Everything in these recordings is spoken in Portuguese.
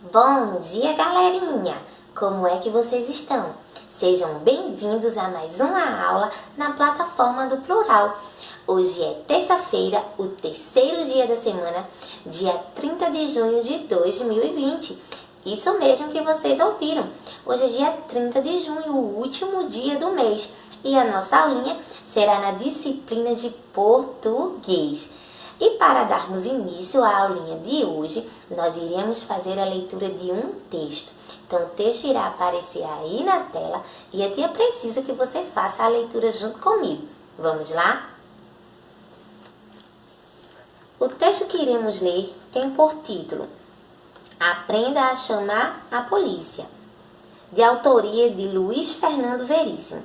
Bom dia, galerinha! Como é que vocês estão? Sejam bem-vindos a mais uma aula na plataforma do Plural. Hoje é terça-feira, o terceiro dia da semana, dia 30 de junho de 2020. Isso mesmo que vocês ouviram. Hoje é dia 30 de junho, o último dia do mês. E a nossa aulinha será na disciplina de português. E para darmos início à aulinha de hoje, nós iremos fazer a leitura de um texto. Então, o texto irá aparecer aí na tela e a tia precisa que você faça a leitura junto comigo. Vamos lá? O texto que iremos ler tem por título Aprenda a chamar a polícia, de autoria de Luiz Fernando Veríssimo.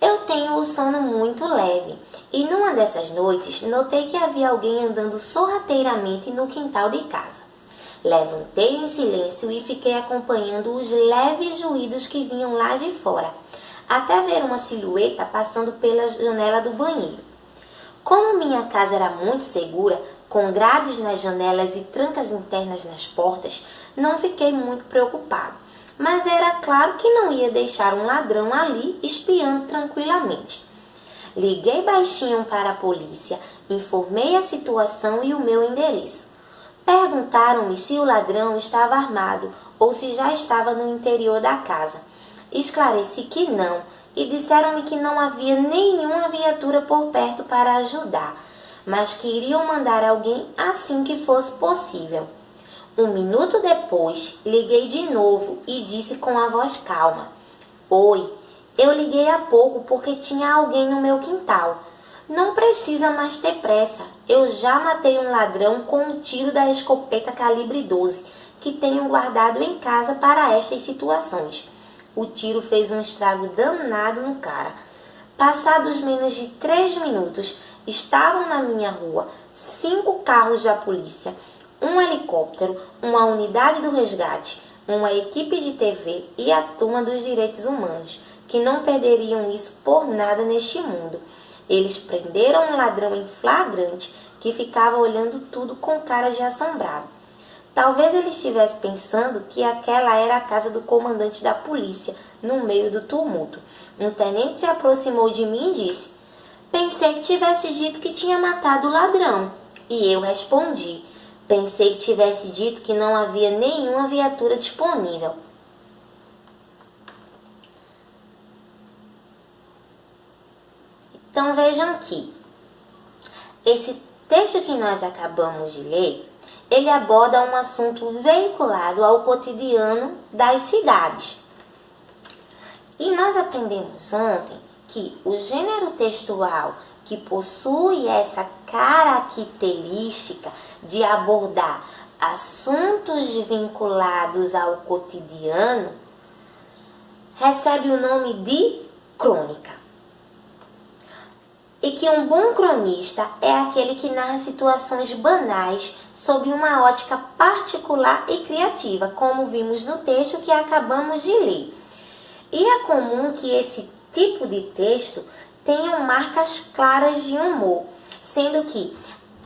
Eu tenho o sono muito leve e numa dessas noites notei que havia alguém andando sorrateiramente no quintal de casa. Levantei em silêncio e fiquei acompanhando os leves ruídos que vinham lá de fora, até ver uma silhueta passando pela janela do banheiro. Como minha casa era muito segura, com grades nas janelas e trancas internas nas portas, não fiquei muito preocupado. Mas era claro que não ia deixar um ladrão ali espiando tranquilamente. Liguei baixinho para a polícia, informei a situação e o meu endereço. Perguntaram-me se o ladrão estava armado ou se já estava no interior da casa. Esclareci que não e disseram-me que não havia nenhuma viatura por perto para ajudar, mas que iriam mandar alguém assim que fosse possível. Um minuto depois, liguei de novo e disse com a voz calma: Oi, eu liguei há pouco porque tinha alguém no meu quintal. Não precisa mais ter pressa. Eu já matei um ladrão com um tiro da escopeta calibre 12, que tenho guardado em casa para estas situações. O tiro fez um estrago danado no cara. Passados menos de 3 minutos, estavam na minha rua 5 carros da polícia, um helicóptero, uma unidade do resgate, uma equipe de TV e a turma dos direitos humanos, que não perderiam isso por nada neste mundo. Eles prenderam um ladrão em flagrante que ficava olhando tudo com cara de assombrado. Talvez ele estivesse pensando que aquela era a casa do comandante da polícia, no meio do tumulto. Um tenente se aproximou de mim e disse: Pensei que tivesse dito que tinha matado o ladrão. E eu respondi: Pensei que tivesse dito que não havia nenhuma viatura disponível. Então vejam que esse texto que nós acabamos de ler, ele aborda um assunto veiculado ao cotidiano das cidades. E nós aprendemos ontem que o gênero textual que possui essa característica de abordar assuntos vinculados ao cotidiano recebe o nome de crônica. E que um bom cronista é aquele que narra situações banais sob uma ótica particular e criativa, como vimos no texto que acabamos de ler. E é comum que esse tipo de texto tenham marcas claras de humor, sendo que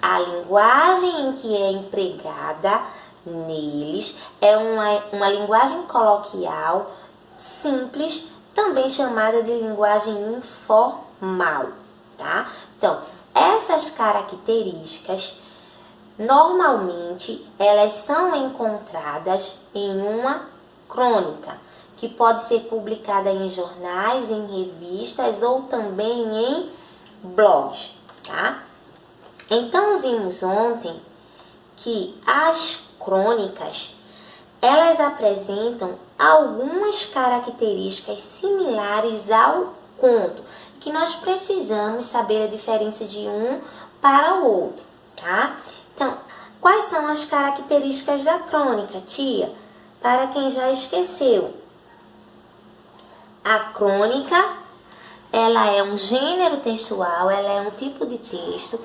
a linguagem em que é empregada neles é uma linguagem coloquial, simples, também chamada de linguagem informal. Tá? Então, essas características, normalmente, elas são encontradas em uma crônica, que pode ser publicada em jornais, em revistas ou também em blogs. Tá? Então, vimos ontem que as crônicas, elas apresentam algumas características similares ao conto, que nós precisamos saber a diferença de um para o outro, tá? Então, quais são as características da crônica, tia? Para quem já esqueceu, a crônica, ela é um gênero textual, ela é um tipo de texto,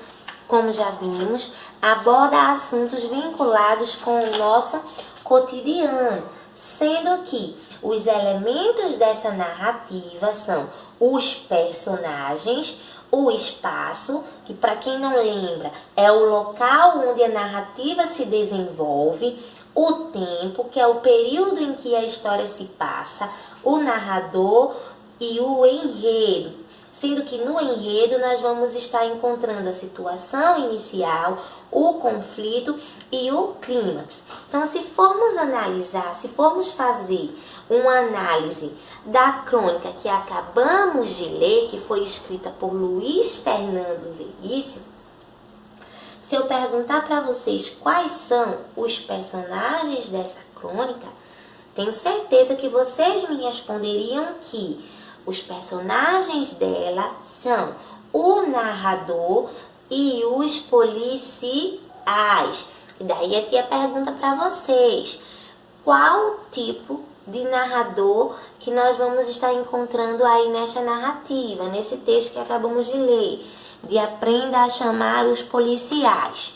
como já vimos, aborda assuntos vinculados com o nosso cotidiano, sendo que os elementos dessa narrativa são os personagens, o espaço, que para quem não lembra, é o local onde a narrativa se desenvolve, o tempo, que é o período em que a história se passa, o narrador e o enredo, sendo que no enredo nós vamos estar encontrando a situação inicial, o conflito e o clímax. Então, se formos analisar, se formos fazer uma análise da crônica que acabamos de ler, que foi escrita por Luiz Fernando Veríssimo, se eu perguntar para vocês quais são os personagens dessa crônica, tenho certeza que vocês me responderiam que os personagens dela são o narrador e os policiais. E daí a tia pergunta para vocês, qual tipo de narrador que nós vamos estar encontrando aí nesta narrativa, nesse texto que acabamos de ler, de Aprenda a Chamar os Policiais?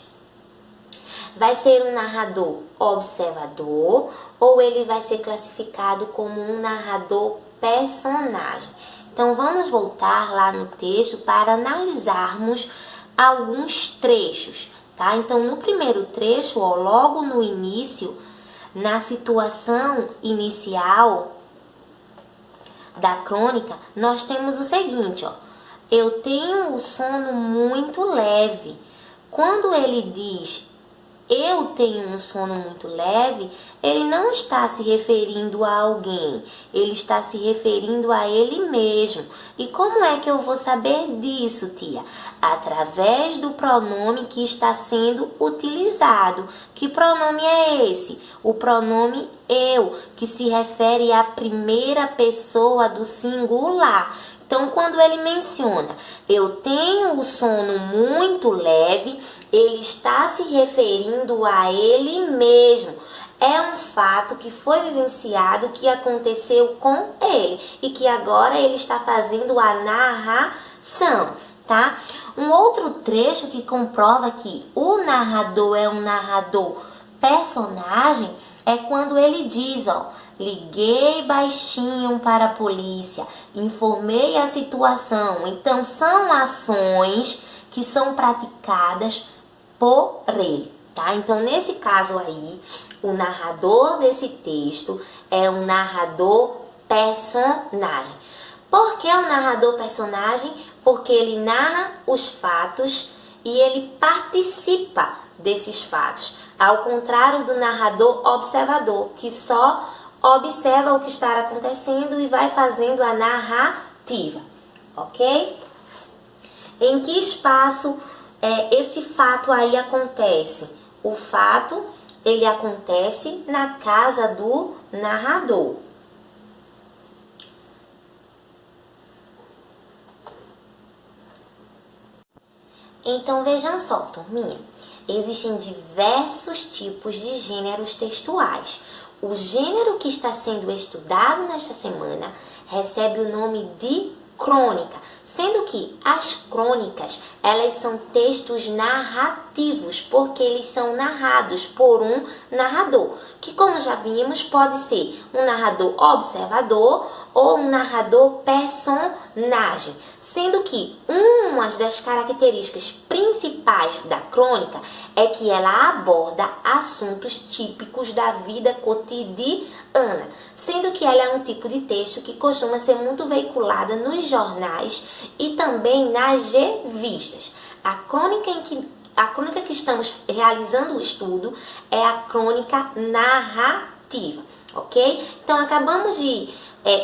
Vai ser um narrador observador ou ele vai ser classificado como um narrador personagem? Então, vamos voltar lá no texto para analisarmos alguns trechos, tá? Então, no primeiro trecho, ó, logo no início, na situação inicial da crônica, nós temos o seguinte, ó. Eu tenho o sono muito leve. Quando ele diz eu tenho um sono muito leve, ele não está se referindo a alguém, ele está se referindo a ele mesmo. E como é que eu vou saber disso, tia? Através do pronome que está sendo utilizado. Que pronome é esse? O pronome eu, que se refere à primeira pessoa do singular. Então, quando ele menciona, eu tenho o sono muito leve, ele está se referindo a ele mesmo. É um fato que foi vivenciado, que aconteceu com ele e que agora ele está fazendo a narração, tá? Um outro trecho que comprova que o narrador é um narrador personagem é quando ele diz, ó, liguei baixinho para a polícia, informei a situação. Então, são ações que são praticadas por ele, tá? Então, nesse caso aí, o narrador desse texto é um narrador personagem. Por que um narrador personagem? Porque ele narra os fatos e ele participa desses fatos, ao contrário do narrador observador, que só observa o que está acontecendo e vai fazendo a narrativa, ok? Em que espaço esse fato aí acontece? O fato, ele acontece na casa do narrador. Então, vejam só, turminha. Existem diversos tipos de gêneros textuais. O gênero que está sendo estudado nesta semana recebe o nome de crônica, sendo que as crônicas, elas são textos narrativos, porque eles são narrados por um narrador, que, como já vimos, pode ser um narrador observador ou um narrador personagem, sendo que uma das características principais da crônica é que ela aborda assuntos típicos da vida cotidiana, sendo que ela é um tipo de texto que costuma ser muito veiculada nos jornais e também nas revistas. A crônica que estamos realizando o estudo é a crônica narrativa, ok? Então, acabamos de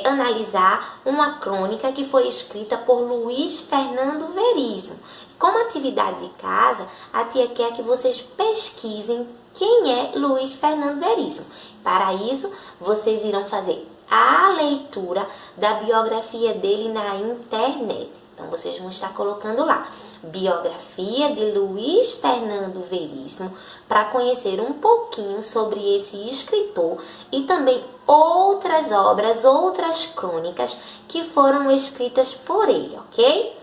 analisar uma crônica que foi escrita por Luiz Fernando Veríssimo. Como atividade de casa, a tia quer que vocês pesquisem quem é Luiz Fernando Veríssimo. Para isso, vocês irão fazer a leitura da biografia dele na internet. Então, vocês vão estar colocando lá, biografia de Luiz Fernando Veríssimo, para conhecer um pouquinho sobre esse escritor e também outras obras, outras crônicas que foram escritas por ele, ok?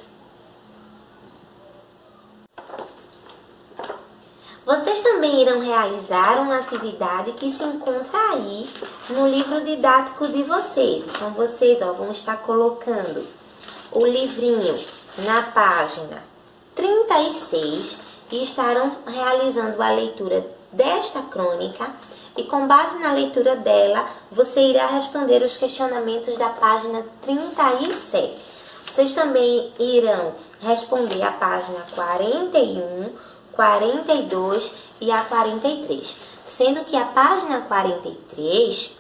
Vocês também irão realizar uma atividade que se encontra aí no livro didático de vocês. Então, vocês vão estar colocando o livrinho na página 36 e estarão realizando a leitura desta crônica e com base na leitura dela, você irá responder os questionamentos da página 37. Vocês também irão responder a página 41, 42 e a 43, sendo que a página 43,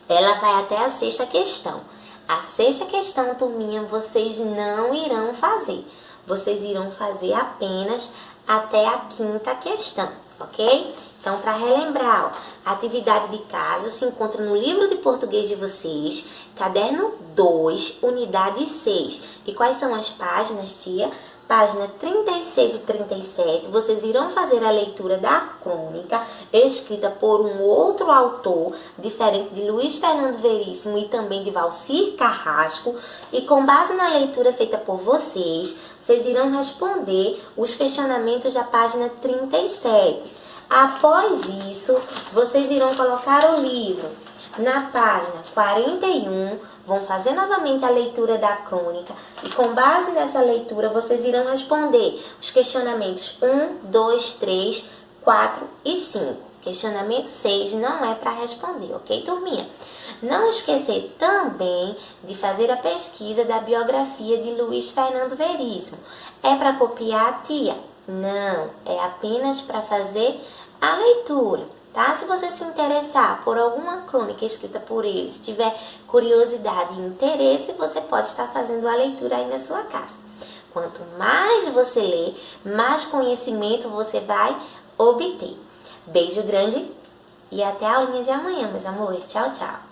ela vai até a sexta questão. A sexta questão, turminha, vocês não irão fazer. Vocês irão fazer apenas até a quinta questão, ok? Então, para relembrar, ó, a atividade de casa se encontra no livro de português de vocês, caderno 2, unidade 6. E quais são as páginas, tia? Página 36 e 37, vocês irão fazer a leitura da crônica, escrita por um outro autor, diferente de Luiz Fernando Veríssimo e também de Valcir Carrasco, e com base na leitura feita por vocês, vocês irão responder os questionamentos da página 37. Após isso, vocês irão colocar o livro na página 41, vão fazer novamente a leitura da crônica e com base nessa leitura vocês irão responder os questionamentos 1, 2, 3, 4 e 5. Questionamento 6 não é para responder, ok, turminha? Não esquecer também de fazer a pesquisa da biografia de Luiz Fernando Veríssimo. É para copiar, tia? Não, é apenas para fazer a leitura. Tá? Se você se interessar por alguma crônica escrita por ele, se tiver curiosidade e interesse, você pode estar fazendo a leitura aí na sua casa. Quanto mais você lê, mais conhecimento você vai obter. Beijo grande e até a aulinha de amanhã, meus amores. Tchau, tchau.